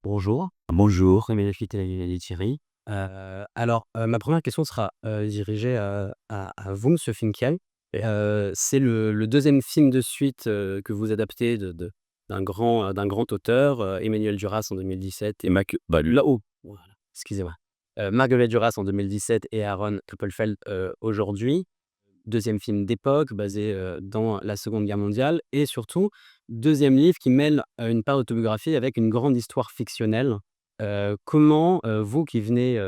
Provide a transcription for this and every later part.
Bonjour, Bonjour. Premier Laffitte et Thierry. Ma première question sera, dirigée, à vous, monsieur Finkiel. C'est le 2e film de suite, que vous adaptez d'un grand auteur, Emmanuel Duras en 2017 et là-haut, voilà, excusez-moi. Marguerite Duras en 2017 et Aaron Appelfeld, aujourd'hui. 2e film d'époque basé, dans la Seconde Guerre mondiale et surtout 2e livre qui mêle, une part d'autobiographie avec une grande histoire fictionnelle. Comment, vous qui venez,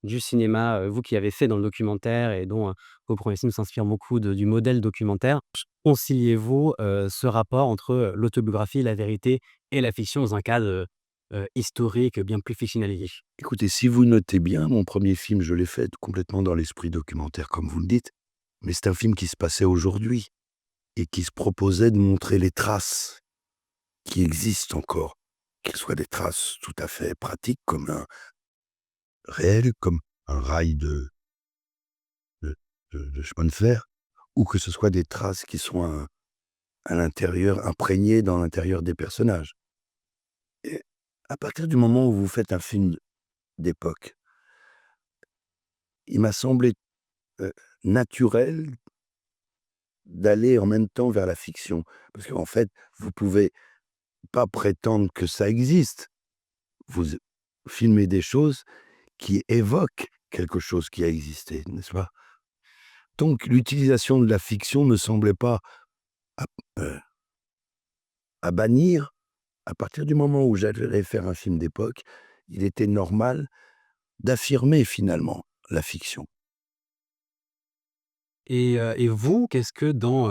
du cinéma, vous qui avez fait dans le documentaire et dont, vos premiers films s'inspirent beaucoup du modèle documentaire, conciliez-vous, ce rapport entre, l'autobiographie, la vérité et la fiction dans un cadre, historique bien plus fictionnalisé? Écoutez, si vous notez bien, mon premier film, je l'ai fait complètement dans l'esprit documentaire, comme vous le dites, mais c'est un film qui se passait aujourd'hui et qui se proposait de montrer les traces qui existent encore, qu'elles soient des traces tout à fait pratiques, comme un réel, comme un rail de de chemin de fer, ou que ce soit des traces qui sont à l'intérieur, imprégnées dans l'intérieur des personnages. Et à partir du moment où vous faites un film d'époque, il m'a semblé, heu, naturel d'aller en même temps vers la fiction. Parce qu'en fait, vous pouvez pas prétendre que ça existe. Vous filmez des choses qui évoquent quelque chose qui a existé, n'est-ce pas? Donc l'utilisation de la fiction ne semblait pas à heu, à bannir. À partir du moment où j'allais faire un film d'époque, il était normal d'affirmer finalement la fiction. Et vous, qu'est-ce que dans,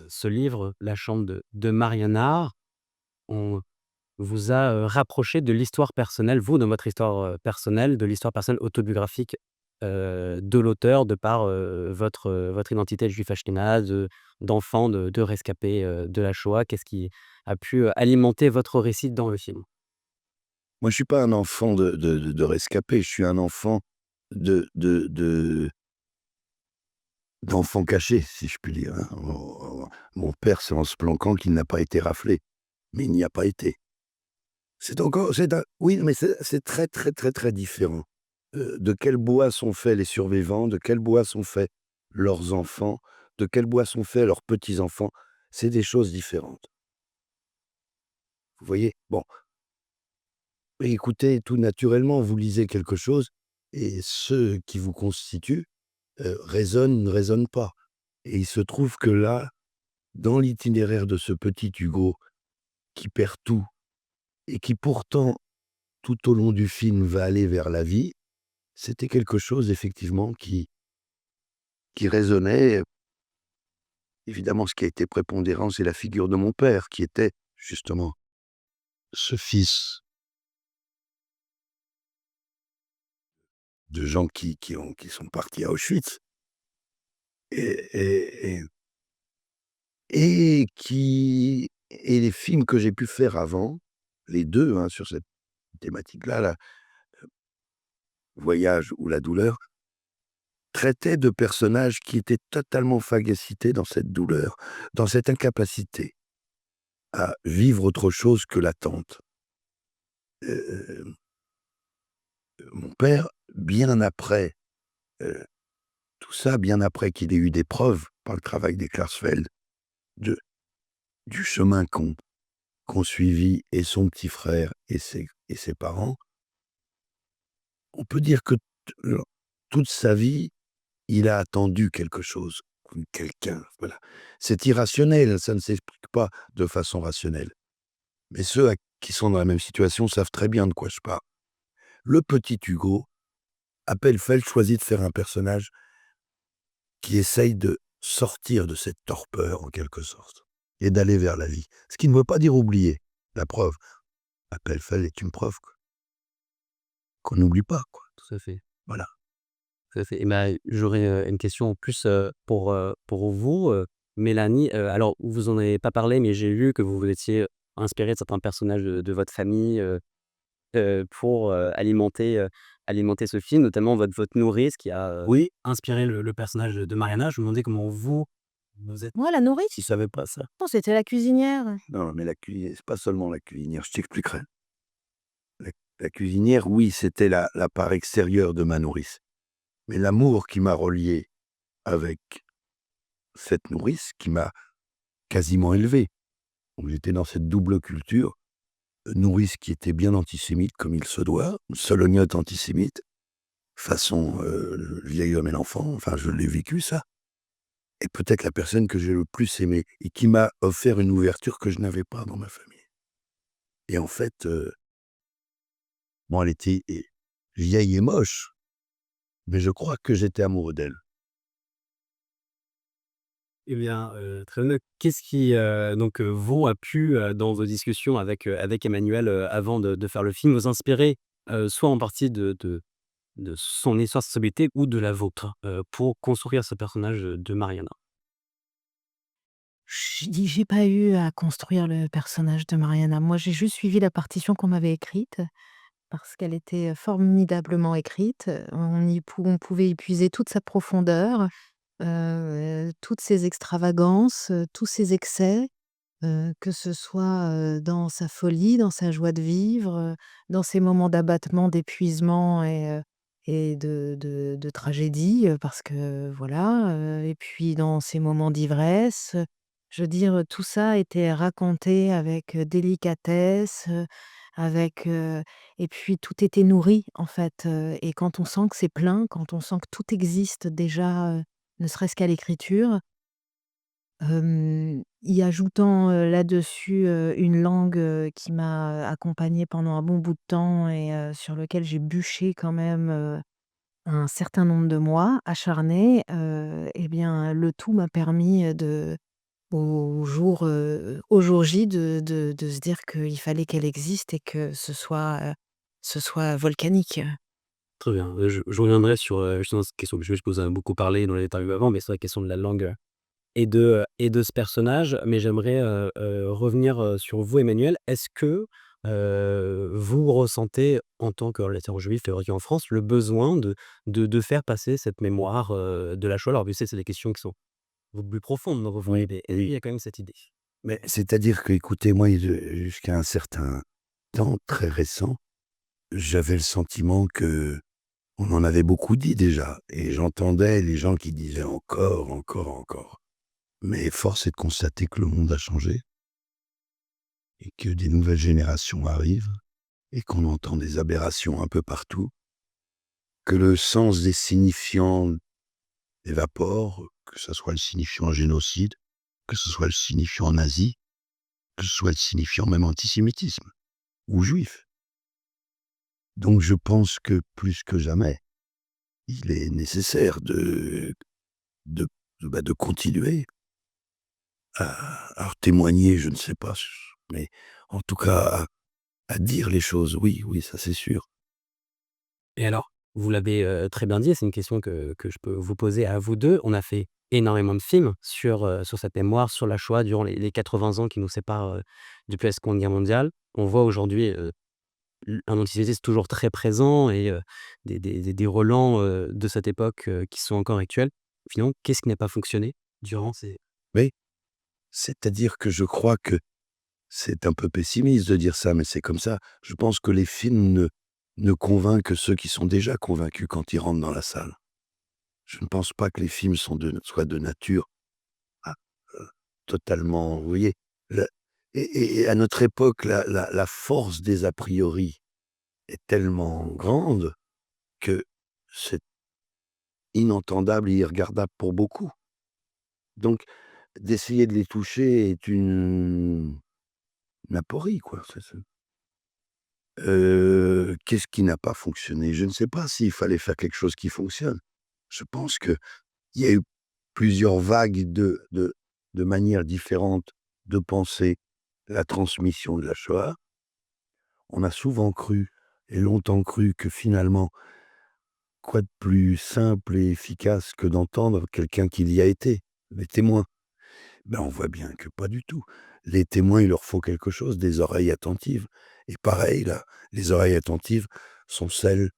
ce livre, La chambre de Marianard, on vous a, rapproché de l'histoire personnelle, vous, de votre histoire, personnelle, de l'histoire personnelle autobiographique, de l'auteur de par, votre identité de juif ashkénaze, d'enfant de rescapé, de la Shoah? Qu'est-ce qui a pu, alimenter votre récit dans le film? Moi, je suis pas un enfant de rescapé, je suis un enfant de d'enfant caché, si je puis dire, hein. Mon père, c'est en se planquant qu'il n'a pas été raflé, mais il n'y a pas été. C'est un oui, mais c'est très, très, très, très différent. De quel bois sont faits les survivants, de quel bois sont faits leurs enfants, de quel bois sont faits leurs petits-enfants, c'est des choses différentes. Vous voyez? Bon, écoutez, tout naturellement, vous lisez quelque chose et ceux qui vous constituent, raisonnent, ne raisonnent pas, et il se trouve que là, dans l'itinéraire de ce petit Hugo qui perd tout et qui pourtant, tout au long du film, va aller vers la vie, c'était quelque chose effectivement qui résonnait. Évidemment, ce qui a été prépondérant, c'est la figure de mon père qui était justement ce fils de gens qui sont partis à Auschwitz et et et et les films que j'ai pu faire avant, les 2 hein, sur cette thématique-là, là, Voyage ou La douleur, traitaient de personnages qui étaient totalement phagocytés dans cette douleur, dans cette incapacité à vivre autre chose que l'attente. Heu, mon père, bien après, heu, tout ça, bien après qu'il ait eu des preuves par le travail des Klarsfeld de du chemin qu'ont suivi et son petit frère et ses parents, on peut dire que toute sa vie, il a attendu quelque chose, quelqu'un, voilà. C'est irrationnel, ça ne s'explique pas de façon rationnelle. Mais ceux qui sont dans la même situation savent très bien de quoi je parle. Le petit Hugo, Appelfeld choisit de faire un personnage qui essaye de sortir de cette torpeur en quelque sorte et d'aller vers la vie. Ce qui ne veut pas dire oublier. La preuve, Appelfeld est une preuve qu'on n'oublie pas, quoi. Tout à fait, Voilà. tout à fait. Et bah, j'aurais, une question plus, pour vous, Mélanie. Alors vous en avez pas parlé, mais j'ai lu que vous vous étiez inspirée de certains personnages de votre famille, pour, alimenter ce film, notamment votre nourrice qui a, Oui, inspiré le personnage de Mariana. Je me demandais comment vous êtes Moi, la nourrice? tu savais pas ça? Non, c'était la cuisinière. non, mais la cuisinière, c'est pas seulement la cuisinière, je t'expliquerai. La cuisinière, oui, c'était la part extérieure de ma nourrice. Mais l'amour qui m'a relié avec cette nourrice, qui m'a quasiment élevé. Donc j'étais dans cette double culture, nourrice qui était bien antisémite comme il se doit, solognote antisémite, façon, le vieil homme et l'enfant, enfin je l'ai vécu ça. Et peut-être la personne que j'ai le plus aimée et qui m'a offert une ouverture que je n'avais pas dans ma famille. Et en fait, bon elle était vieille et moche, mais je crois que j'étais amoureux d'elle. Eh bien, très bien. Qu'est-ce qui, donc, vous a pu, dans vos discussions avec Emmanuel, avant de faire le film, vous inspirer, soit en partie de son histoire, de sa sensibilité ou de la vôtre, pour construire ce personnage, de Mariana? J'ai pas eu à construire le personnage de Mariana. Moi, j'ai juste suivi la partition qu'on m'avait écrite, parce qu'elle était formidablement écrite. On pouvait y puiser toute sa profondeur, toutes ses extravagances, tous ses excès, que ce soit, dans sa folie, dans sa joie de vivre, dans ses moments d'abattement, d'épuisement et de tragédie, parce que voilà, et puis dans ses moments d'ivresse, je veux dire, tout ça était raconté avec, délicatesse, avec, et puis tout était nourri en fait, et quand on sent que c'est plein, quand on sent que tout existe déjà, ne serait-ce qu'à l'écriture. Y ajoutant, là-dessus, une langue, qui m'a accompagnée pendant un bon bout de temps et sur lequel j'ai bûché quand même, un certain nombre de mois acharnés, et bien, le tout m'a permis, au jour J de se dire qu'il fallait qu'elle existe et que ce soit volcanique. Très bien, je reviendrai sur, justement cette question que je vous en ai beaucoup parlé dans les interviews avant, mais c'est la question de la langue, et de ce personnage. Mais j'aimerais, revenir, sur vous, Emmanuel. Est-ce que, vous ressentez, en tant que relateur juif fabriqué en France, le besoin de faire passer cette mémoire, de la Shoah? Alors, je sais, c'est des questions qui sont beaucoup plus profondes dans vos familles, Oui, mais est-ce qu'il oui. y a quand même cette idée? Mais c'est-à-dire que, écoutez, moi, jusqu'à un certain temps très récent, j'avais le sentiment que on en avait beaucoup dit déjà et j'entendais les gens qui disaient: «Encore, encore, encore». Mais force est de constater que le monde a changé et que des nouvelles générations arrivent et qu'on entend des aberrations un peu partout, que le sens des signifiants évapore, que ça soit le signifiant génocide, que ce soit le signifiant nazi, que ce soit le signifiant même antisémitisme ou juif. Donc je pense que plus que jamais, il est nécessaire de de continuer à témoigner, je ne sais pas, mais en tout cas à dire les choses, oui, oui, ça c'est sûr. Et alors, vous l'avez, très bien dit, c'est une question que je peux vous poser à vous 2. On a fait énormément de films sur cette mémoire, sur la Shoah durant les 80 ans qui nous séparent, depuis la Seconde Guerre mondiale. On voit aujourd'hui, un antisémitisme toujours très présent et des relents, de cette époque, qui sont encore actuels. Finalement, qu'est-ce qui n'a pas fonctionné durant ces Oui, c'est-à-dire que je crois que c'est un peu pessimiste de dire ça, mais c'est comme ça. Je pense que les films ne convainquent que ceux qui sont déjà convaincus quand ils rentrent dans la salle. Je ne pense pas que les films soient de nature à, totalement, vous voyez? Le et à notre époque, la force des a priori est tellement grande que c'est inentendable et irregardable pour beaucoup. Donc d'essayer de les toucher est une aporie, quoi. Qu'est-ce qui n'a pas fonctionné? Je ne sais pas s'il fallait faire quelque chose qui fonctionne. Je pense qu'il y a eu plusieurs vagues de manières différentes de penser la transmission de la Shoah. On a souvent cru et longtemps cru que finalement, quoi de plus simple et efficace que d'entendre quelqu'un qui y a été, les témoins? Ben, on voit bien que pas du tout. Les témoins, il leur faut quelque chose, des oreilles attentives et pareil là, les oreilles attentives sont celles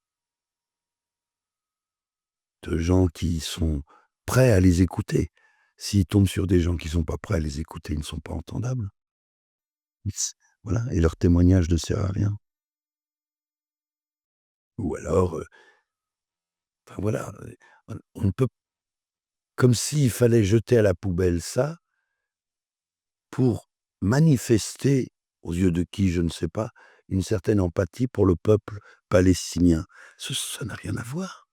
de gens qui sont prêts à les écouter. S'ils tombent sur des gens qui sont pas prêts à les écouter, ils ne sont pas entendables. Voilà, et leur témoignage ne sert à rien. Ou alors, enfin voilà, on ne peut, comme s'il fallait jeter à la poubelle ça, pour manifester, aux yeux de qui je ne sais pas, une certaine empathie pour le peuple palestinien. Ça n'a rien à voir.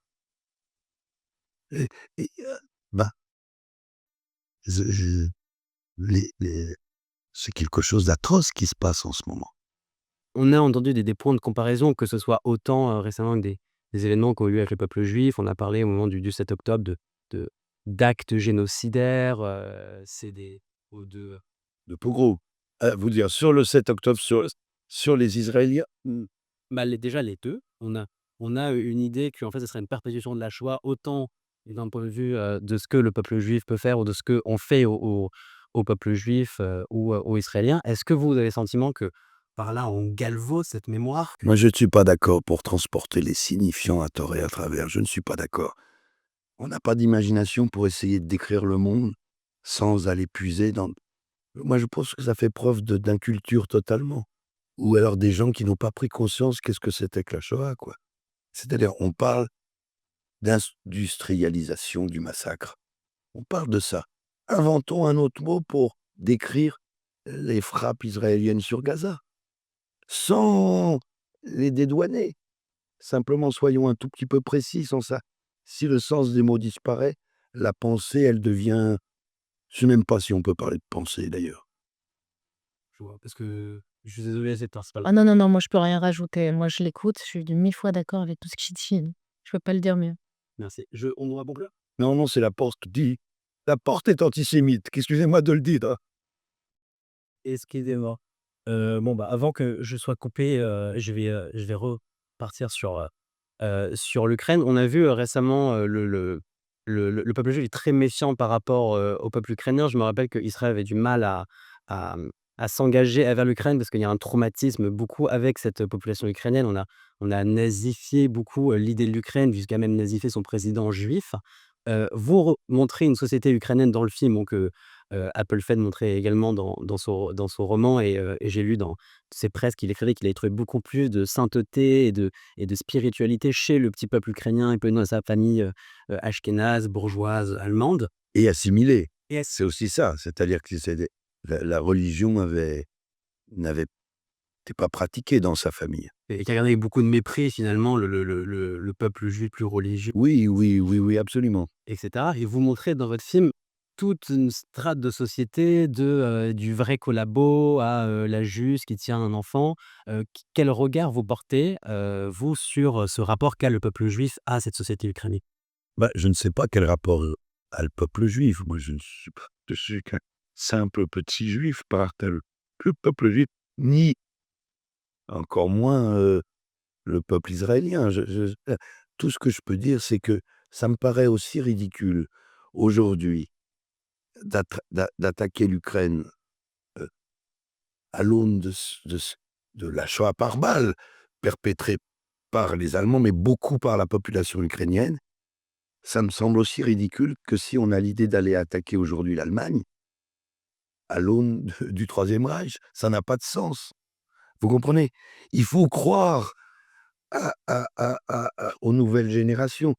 Et et bah, je les c'est quelque chose d'atroce qui se passe en ce moment. On a entendu des points de comparaison, que ce soit autant, récemment que des événements qui ont eu lieu avec le peuple juif. On a parlé au moment du 7 octobre de d'actes génocidaires, c'est des ou de De pogrom. Vous dire sur le 7 octobre, sur les Israéliens? bah, déjà les 2. On a une idée qu'en fait, ce serait une perpétuation de la Shoah, autant d'un point de vue, de ce que le peuple juif peut faire ou de ce qu'on fait au peuple juif, ou, aux Israéliens. Est-ce que vous avez le sentiment que, par là, on galvaude cette mémoire? Moi, je ne suis pas d'accord pour transporter les signifiants à tort et à travers. Je ne suis pas d'accord. On n'a pas d'imagination pour essayer de décrire le monde sans aller puiser dans, moi, je pense que ça fait preuve d'inculture totalement. Ou alors des gens qui n'ont pas pris conscience qu'est-ce que c'était que la Shoah, quoi. C'est-à-dire, on parle d'industrialisation du massacre. On parle de ça. Inventons un autre mot pour décrire les frappes israéliennes sur Gaza, sans les dédouaner. Simplement, soyons un tout petit peu précis sans ça. Si le sens des mots disparaît, la pensée, elle devient, je sais même pas si on peut parler de pensée d'ailleurs. Je vois, parce que je suis désolé, c'est un Ah non, non, non, moi je peux rien rajouter. Moi je l'écoute, je suis de 1000 fois d'accord avec tout ce qu'il dit. Je peux pas le dire mieux. merci. On doit conclure? Non, non, c'est la porte dit. La porte est antisémite, excusez-moi de le dire, hein. Excusez-moi. Bon, bah, avant que je sois coupé, je vais repartir sur l'Ukraine. On a vu, récemment, le peuple juif est très méfiant par rapport, au peuple ukrainien. Je me rappelle qu'Israël avait du mal à, à s'engager envers l'Ukraine parce qu'il y a un traumatisme beaucoup avec cette population ukrainienne. On a nazifié beaucoup, l'idée de l'Ukraine, jusqu'à même nazifier son président juif. Vous montrez une société ukrainienne dans le film, donc Apple Fenn montrait également dans son roman, et j'ai lu dans ses presses qu'il écrivait qu'il avait trouvé beaucoup plus de sainteté et de spiritualité chez le petit peuple ukrainien, un peu dans sa famille, ashkénaze, bourgeoise, allemande. Et assimilé. Et C'est aussi ça, c'est-à-dire que la religion n'avait était pas pratiquée dans sa famille. qui regardait avec beaucoup de mépris finalement le peuple juif plus religieux, Oui, oui, oui, oui, absolument. et cetera, et vous montrez dans votre film toute une strate de société du vrai collabo à, la juge qui tient un enfant. Quel regard vous portez, vous, sur, ce rapport qu'a le peuple juif à cette société ukrainienne? Bah, je ne sais pas quel rapport, a le peuple juif. Moi, je suis qu'un simple petit juif par tel le peuple juif, ni encore moins, le peuple israélien. Tout ce que je peux dire, c'est que ça me paraît aussi ridicule aujourd'hui d'attaquer l'Ukraine, heu, à l'aune de la Shoah par balle, perpétrée par les Allemands, mais beaucoup par la population ukrainienne. Ça me semble aussi ridicule que si on a l'idée d'aller attaquer aujourd'hui l'Allemagne, à l'aune du Troisième Reich. Ça n'a pas de sens. Vous comprenez? Il faut croire aux nouvelles générations.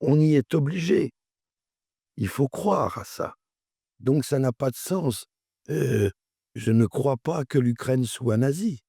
On y est obligé. Il faut croire à ça. Donc ça n'a pas de sens. Heu, je ne crois pas que l'Ukraine soit nazie.